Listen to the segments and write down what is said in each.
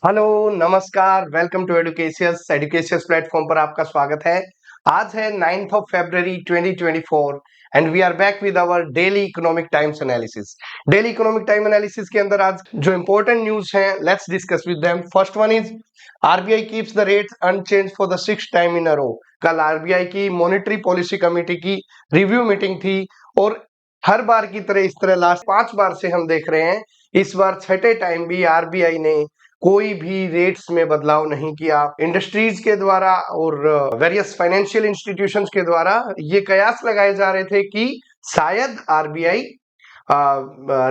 Hello, नमस्कार। Welcome to Educatious Educatious platform पर आपका स्वागत है। आज है 9th of February 2024 and we are back with our daily Economic Times analysis. Daily economic time analysis के अंदर आज जो इंपॉर्टेंट न्यूज है, let's discuss with them. First one is RBI keeps the rates unchange for the sixth time in a row. कल RBI की monetary policy committee की review meeting थी और हर बार की तरह इस तरह लास्ट 5 बार से हम देख रहे हैं, इस बार छठे टाइम भी आरबीआई ने कोई भी रेट्स में बदलाव नहीं किया। इंडस्ट्रीज के द्वारा और वेरियस फाइनेंशियल इंस्टीट्यूशंस के द्वारा ये कयास लगाए जा रहे थे कि शायद आरबीआई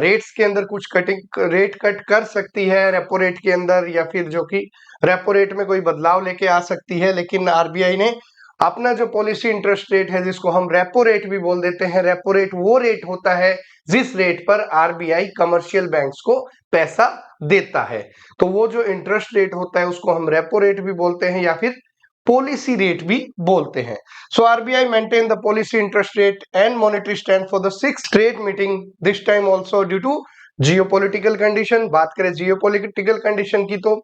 रेट्स के अंदर कुछ कटिंग रेट कट कर सकती है रेपो रेट के अंदर, या फिर जो कि रेपो रेट में कोई बदलाव लेके आ सकती है। लेकिन आरबीआई ने अपना जो पॉलिसी इंटरेस्ट रेट है, जिसको हम रेपो रेट भी बोल देते हैं, रेपो रेट वो रेट होता है जिस रेट पर आरबीआई कमर्शियल बैंक्स को पैसा देता है। तो वो जो इंटरेस्ट रेट होता है उसको हम रेपो रेट भी बोलते हैं या फिर पॉलिसी रेट भी बोलते हैं। So RBI maintain the policy interest rate and monetary stand for the sixth straight meeting, this time also due to geopolitical condition. बात करें जियोपॉलिटिकल कंडीशन की तो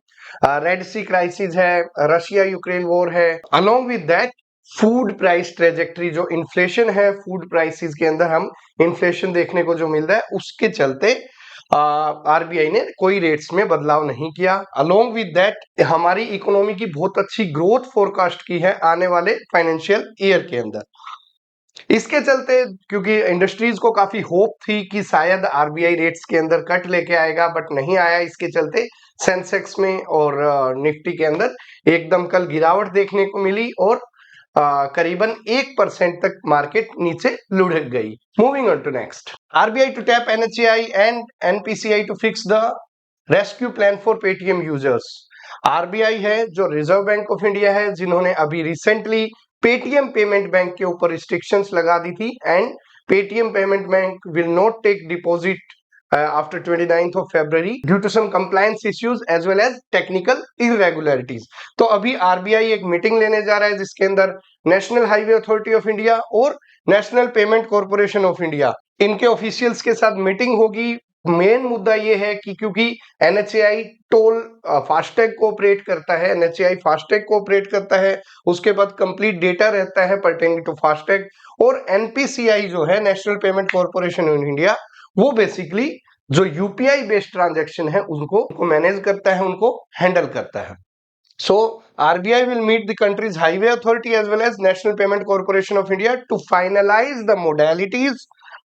रेड सी क्राइसिस है, रशिया यूक्रेन वॉर है, along with that food price trajectory, जो inflation है food prices के अंदर हम इन्फ्लेशन देखने को जो मिल रहा है, उसके चलते आरबीआई ने कोई रेट्स में बदलाव नहीं किया। अलोंग विद दैट हमारी इकोनॉमी की बहुत अच्छी ग्रोथ फोरकास्ट की है आने वाले फाइनेंशियल ईयर के अंदर। इसके चलते, क्योंकि इंडस्ट्रीज को काफी होप थी कि शायद आरबीआई रेट्स के अंदर कट लेके आएगा, बट नहीं आया। इसके चलते सेंसेक्स में और निफ्टी के अंदर एकदम कल गिरावट देखने को मिली और करीबन 1% तक मार्केट नीचे लुढ़क गई। Moving on to next, RBI to tap NHAI and NPCI to fix the rescue plan for Paytm users. RBI है जो रिजर्व बैंक ऑफ इंडिया है, जिन्होंने अभी रिसेंटली पेटीएम पेमेंट बैंक के ऊपर रिस्ट्रिक्शंस लगा दी थी and Paytm payment bank will not take deposit after 29th of February due to some compliance issues as well as technical irregularities। तो अभी आरबीआई एक मीटिंग लेने जा रहा है जिसके अंदर National Highway Authority of India और National Payment Corporation of India, इनके ऑफिशियल्स के साथ मीटिंग होगी। मेन मुद्दा ये है कि क्योंकि एनएचएआई टोल फास्टैग को ऑपरेट करता है, एनएचएआई फास्टैग को ऑपरेट करता है, उसके बाद कंप्लीट डेटा रहता है पर्टेनिंग टू फास्टैग, और एनपीसीआई जो है national Payment Corporation of India, वो बेसिकली जो यूपीआई बेस्ड ट्रांजैक्शन है उनको मैनेज करता है, उनको हैंडल करता है। So RBI will meet the country's highway authority as well as National Payment Corporation of India to finalize the modalities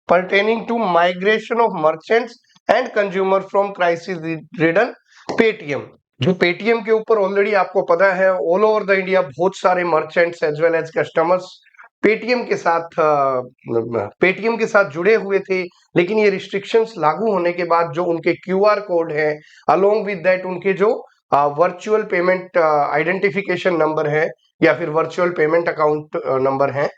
pertaining to migration of merchants and consumer from crisis-ridden Paytm। जो Paytm के ऊपर already आपको पता है all over the India बहुत सारे merchants as well as customers Paytm के साथ जुड़े हुए थे, लेकिन ये रिस्ट्रिक्शंस लागू होने के बाद जो उनके क्यूआर कोड है, अलोंग विद दैट उनके जो वर्चुअल पेमेंट आइडेंटिफिकेशन नंबर है या फिर वर्चुअल पेमेंट अकाउंट नंबर है,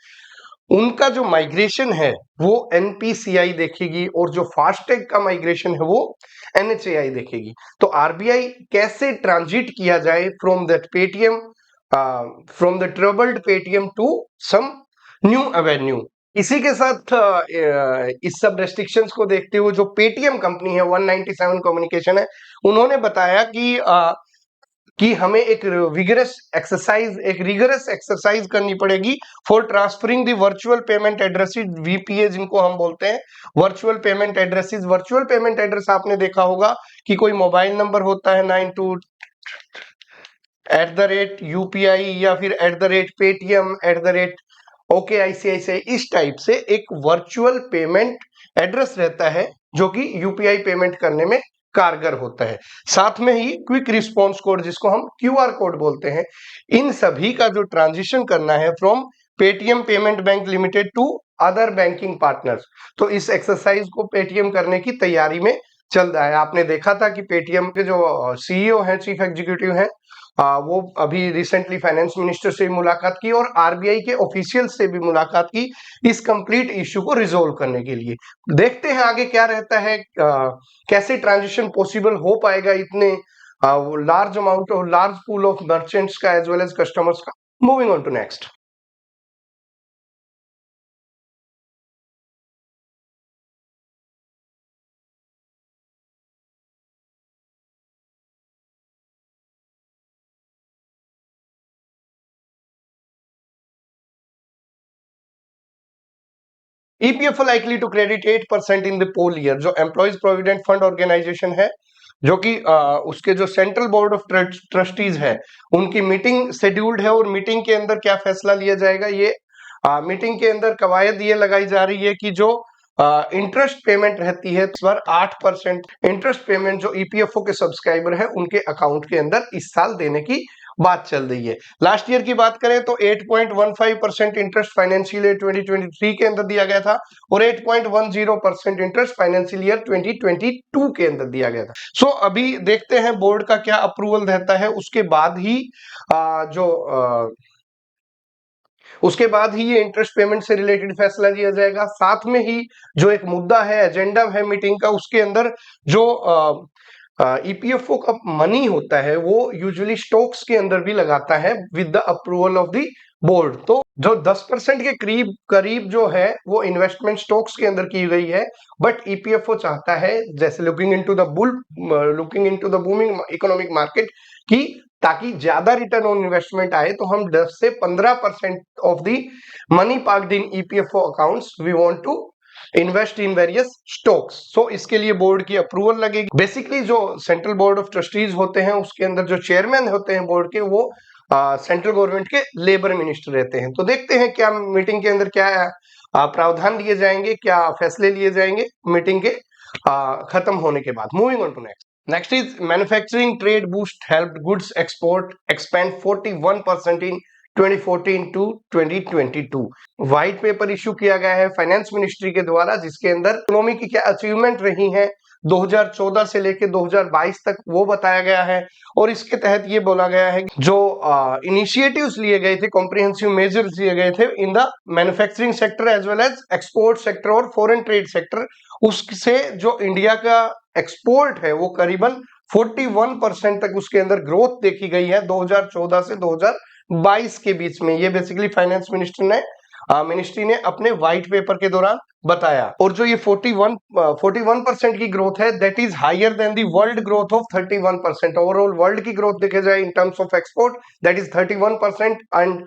उनका जो माइग्रेशन है वो एनपीसीआई देखेगी और जो फास्टैग का माइग्रेशन है वो एनएचएआई देखेगी। तो आरबीआई कैसे ट्रांजिट किया जाए from that Paytm, from the troubled Paytm to some new avenue. इसी के साथ इस सब रेस्ट्रिक्शंस को देखते हुए जो पेटीएम कंपनी है 197 कम्युनिकेशन है, उन्होंने बताया कि हमें एक रिगरस एक्सरसाइज करनी पड़ेगी for transferring the virtual payment addresses, VPA जिनको हम बोलते हैं virtual payment addresses. Virtual payment address आपने देखा होगा कि कोई मोबाइल नंबर होता है 92@UPI या फिर @पेटीएम @OKICICI, इस टाइप से एक वर्चुअल पेमेंट एड्रेस रहता है जो कि यूपीआई पेमेंट करने में कारगर होता है। साथ में ही क्विक रिस्पॉन्स कोड, जिसको हम क्यूआर कोड बोलते हैं, इन सभी का जो ट्रांजिशन करना है from Paytm payment bank limited to other banking partners, तो इस एक्सरसाइज को पेटीएम करने की तैयारी में चल रहा है। आपने देखा था कि पेटीएम के जो सीईओ हैं, चीफ एग्जीक्यूटिव हैं, वो अभी रिसेंटली फाइनेंस मिनिस्टर से भी मुलाकात की और आरबीआई के ऑफिशियल से भी मुलाकात की इस कंप्लीट इश्यू को रिजोल्व करने के लिए। देखते हैं आगे क्या रहता है, कैसे ट्रांजिशन पॉसिबल हो पाएगा इतने लार्ज पूल ऑफ मर्चेंट्स का एज वेल एज कस्टमर्स का। Moving on to next. EPFO likely to credit 8% in the poll year. जो एम्प्लॉइज प्रोविडेंट फंड ऑर्गेनाइजेशन है, जो कि उसके जो सेंट्रल बोर्ड ऑफ ट्रस्टीज है, उनकी मीटिंग शेड्यूल्ड है और मीटिंग के अंदर क्या फैसला लिया जाएगा, ये मीटिंग के अंदर कवायद ये लगाई जा रही है कि जो इंटरेस्ट पेमेंट रहती है इस बार 8% इंटरेस्ट पेमेंट जो ईपीएफओ के सब्सक्राइबर है उनके अकाउंट के अंदर इस साल देने की बात चल रही है। लास्ट ईयर की बात करें तो 8.15% इंटरेस्ट फाइनेंशियल ईयर 2023 के अंदर दिया गया था और 8.10% इंटरेस्ट फाइनेंशियल ईयर 2022 के अंदर दिया गया था। सो अभी देखते हैं बोर्ड का क्या अप्रूवल रहता है, उसके बाद ही ये इंटरेस्ट पेमेंट से रिलेटेड फैसला लिया जाएगा। साथ में ही जो एक मुद्दा है, एजेंडा है मीटिंग का, उसके अंदर जो ईपीएफओ का मनी होता है वो यूजुअली स्टॉक्स के अंदर भी लगाता है with the approval of the board. तो जो 10% के करीब जो है वो इन्वेस्टमेंट स्टॉक्स के अंदर की गई है, बट ईपीएफओ चाहता है, जैसे looking into the booming economic market, की ताकि ज्यादा रिटर्न ऑन इन्वेस्टमेंट आए, तो हम 10 से 15% of the money parked in EPFO accounts we want to invest in various stocks. So इसके लिए बोर्ड की अप्रूवल लगेगी। बेसिकली जो सेंट्रल बोर्ड ऑफ ट्रस्टीज होते हैं उसके अंदर जो चेयरमैन होते हैं बोर्ड के, वो सेंट्रल गवर्नमेंट के लेबर मिनिस्टर रहते हैं। तो देखते हैं क्या मीटिंग के अंदर क्या प्रावधान लिए जाएंगे, क्या फैसले लिए जाएंगे मीटिंग के खत्म होने के बाद। Moving on to next is manufacturing trade boost helped goods export expand 41% in 2014 to 2022। White paper issue किया गया है फाइनेंस मिनिस्ट्री के द्वारा, जिसके अंदर इकोनॉमी की क्या अचीवमेंट रही है 2014 से लेकर 2022 तक वो बताया गया है। और इसके तहत ये बोला गया है जो इनिशिएटिव्स लिए गए थे, कॉम्प्रिहेंसिव मेजर्स लिए गए थे in the manufacturing sector as well as export sector और फॉरेन ट्रेड सेक्टर, उससे जो इंडिया का एक्सपोर्ट है वो करीबन 41% तक उसके अंदर ग्रोथ देखी गई है 2014 से 2022 के बीच में। ये बेसिकली फाइनेंस मिनिस्ट्री ने अपने व्हाइट पेपर के दौरान बताया। और जो ये 41% की ग्रोथ है, that is higher than the world growth of 31%। Overall world की ग्रोथ देखे जाए in terms of export, that is 31%, and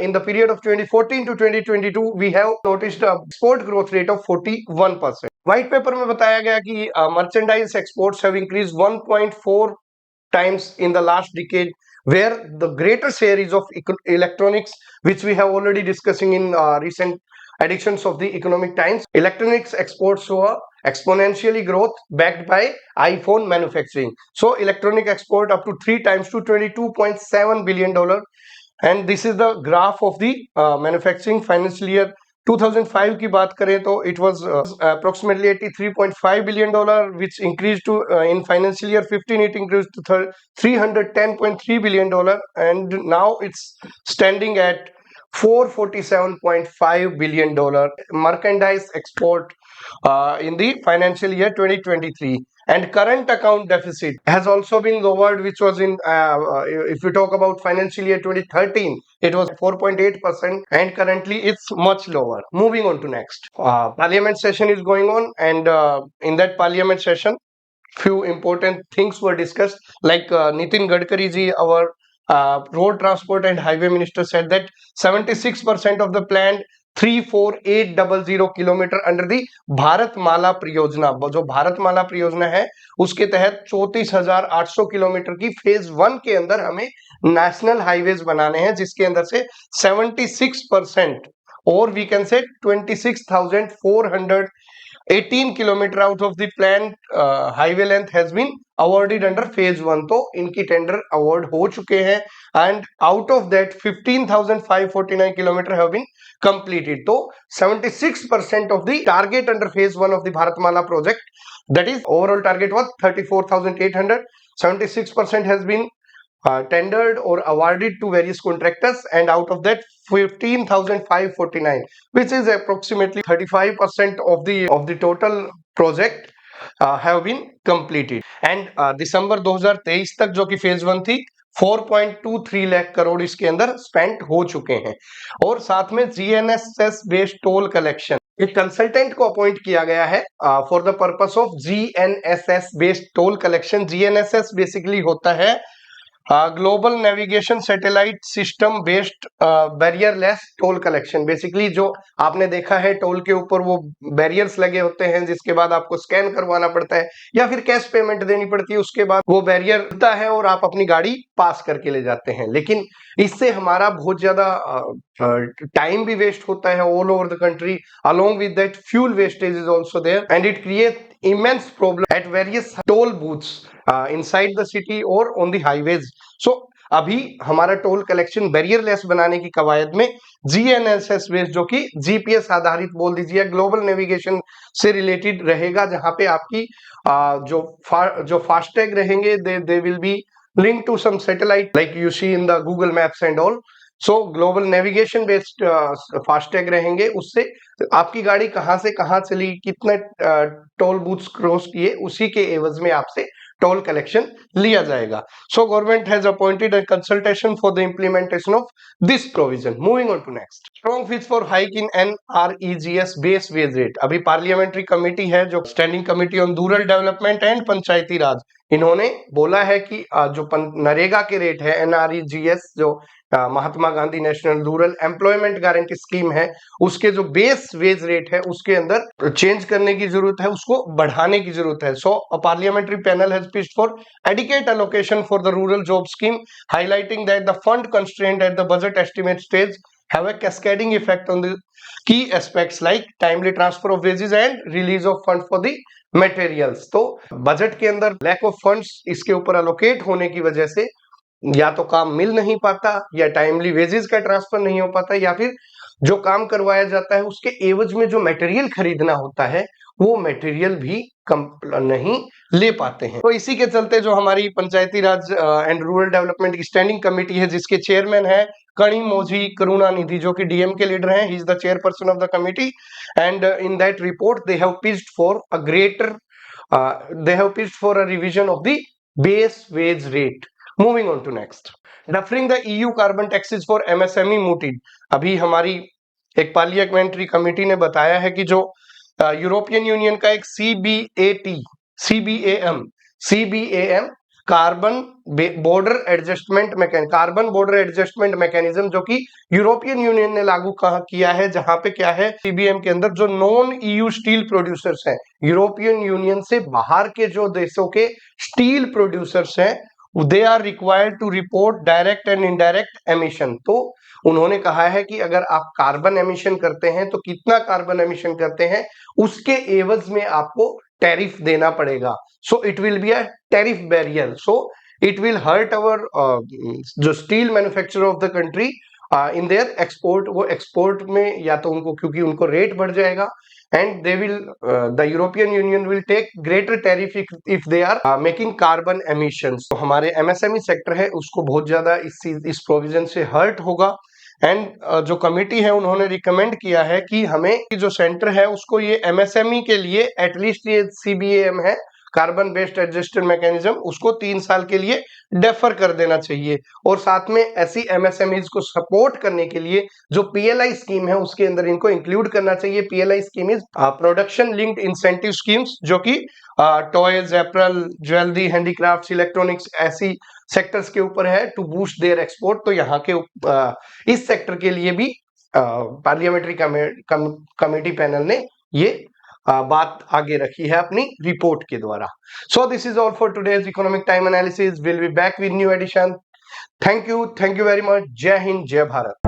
in the period of 2014 to 2022 we have noticed a export growth rate of 41%। White paper में बताया गया कि merchandise exports have increased 1.4 times in the last decade, where the greater share is of electronics, which we have already discussing in recent editions of the Economic Times। Electronics exports show a exponentially growth backed by iPhone manufacturing, so electronic export up to 3 times to $22.7 billion। and this is the graph of the manufacturing financial year 2005 की बात करें तो it was approximately $83.5 billion, which increased to in financial year 15 it increased to $310.3 billion, and now it's standing at $447.5 billion merchandise export in the financial year 2023। and current account deficit has also been lowered, which was in if we talk about financial year 2013 it was 4.8%, and currently it's much lower। moving on to next, parliament session is going on, and in that parliament session few important things were discussed, like Nitin Gadkari ji, our road transport and highway minister, said that 76% of the planned 34800 kilometre under the Bharatmala परियोजना, जो भारतमाला परियोजना है उसके तहत 34,800 kilometre की phase 1 के अंदर हमें नेशनल हाईवेज बनाने हैं, जिसके अंदर से 76% और we can say 26,418 kilometre out of the plan highway length has been awarded under phase 1। तो इनकी टेंडर अवार्ड हो चुके हैं, and out of that 15,549 kilometre have been completed। तो 76% of the target under phase 1 of the Bharatmala project, that is overall target was 34,800, 76% has been tendered or awarded to various contractors, and out of that 15,549, which is approximately 35% of the total project have been completed। and दिसंबर 2023 तक जो कि phase 1 थी 4.23 लाख करोड़ इसके अंदर spend हो चुके हैं। और साथ में जीएनएसएस बेस्ड टोल कलेक्शन, एक कंसल्टेंट को अपॉइंट किया गया है for the purpose of GNSS based toll collection. GNSS basically होता है global navigation satellite system based barrierless toll collection. Basically जो आपने देखा है टोल के ऊपर वो बैरियर्स लगे होते हैं जिसके बाद आपको स्कैन करवाना पड़ता है या फिर कैश पेमेंट देनी पड़ती है, उसके बाद वो बैरियर होता है और आप अपनी गाड़ी पास करके ले जाते हैं। लेकिन इससे हमारा बहुत ज्यादा टाइम भी वेस्ट होता है all over the country. Along with that fuel wastage is also there and it create immense problem at various toll booths inside the city or on the highways. So अभी हमारा toll collection बैरियरलेस बनाने की कवायद में GNSS based, जो कि GPS आधारित बोल दीजिए, ग्लोबल नेविगेशन से रिलेटेड रहेगा, जहां पे आपकी जो फास्टैग रहेंगे they will be linked to some satellite like you see in the Google Maps and all. So global navigation based FASTag रहेंगे, उससे आपकी गाड़ी कहां से कहां चली, कितने टोल बूथ्स क्रॉस किए, उसी के एवज में आपसे टोल कलेक्शन लिया जाएगा. So government has appointed a consultation for the implementation of this provision. Moving on to next. Strong pitch for hike in NREGS base wage rate. अभी पार्लियामेंट्री कमेटी है जो standing committee on rural development and Panchayati Raj, इन्होंने बोला है कि जो नरेगा के rate है, एनआरईजीएस जो Mahatma Gandhi national rural employment guarantee scheme है, उसके जो बेस वेज रेट है उसके अंदर चेंज करने की जरूरत है, उसको बढ़ाने की जरूरत है. So a parliamentary panel has pitched for adequate allocation for the rural job scheme, highlighting that the fund constraint at the budget estimate stage have a cascading effect on the key aspects like timely transfer of wages and release of fund for the materials. तो budget के अंदर lack of funds इसके ऊपर allocate होने की वजह से या तो काम मिल नहीं पाता, या टाइमली वेजेस का ट्रांसफर नहीं हो पाता, या फिर जो काम करवाया जाता है उसके एवज में जो मटेरियल खरीदना होता है वो मटेरियल भी नहीं ले पाते हैं. तो इसी के चलते जो हमारी पंचायती राज एंड रूरल डेवलपमेंट की स्टैंडिंग कमेटी है, जिसके चेयरमैन है कणिमोझी करुणानिधि, जो कि डीएम के लीडर हैं, he is the chairperson of the committee, and in that report they have pitched for a greater revision of the base wage rate. Moving on to next. Deferring the EU carbon taxes for MSME mooted. अभी हमारी एक parliamentary committee ने बताया है कि जो European union का एक CBAM carbon border adjustment mechanism, जो कि यूरोपियन यूनियन ने लागू किया है, जहां पे क्या है, सीबीएम के अंदर जो नॉन ईयू स्टील प्रोड्यूसर्स हैं, यूरोपियन यूनियन से बाहर के जो देशों के स्टील प्रोड्यूसर्स हैं, they are required to report direct and indirect emission. तो उन्होंने कहा है कि अगर आप कार्बन एमिशन करते हैं तो कितना कार्बन एमिशन करते हैं उसके एवज में आपको टैरिफ देना पड़ेगा. So it will be a tariff barrier. So it will hurt our जो steel manufacturer of the country in their export. वो एक्सपोर्ट में या तो उनको, क्योंकि उनको रेट बढ़ जाएगा, and they will the European Union will take greater tariff if they are making carbon emissions. तो हमारे MSME सेक्टर है उसको बहुत ज्यादा इस प्रोविजन से हर्ट होगा. एंड जो कमेटी है उन्होंने रिकमेंड किया है कि हमें जो सेंटर है उसको ये MSME के लिए एटलीस्ट ये CBAM है, कार्बन बेस्ड एडजस्टेड मैकेनिज्म, उसको 3 साल के लिए डेफर कर देना चाहिए. और साथ में ऐसी MSMEs को सपोर्ट करने के लिए जो PLI स्कीम है उसके अंदर इनको इंक्लूड करना चाहिए. PLI scheme is production linked incentive schemes, जो कि toys, apparel, jewellery, handicrafts, electronics, ऐसी सेक्टर्स के ऊपर है टू बूस्ट देयर एक्सपोर्ट. तो यहाँ के इस सेक्टर के लिए भी पार्लियामेंट्री कमेटी पैनल ने ये बात आगे रखी है अपनी रिपोर्ट के द्वारा. So this is all for today's economic time analysis. Will be back with new edition. Thank you very much. जय हिंद, जय भारत.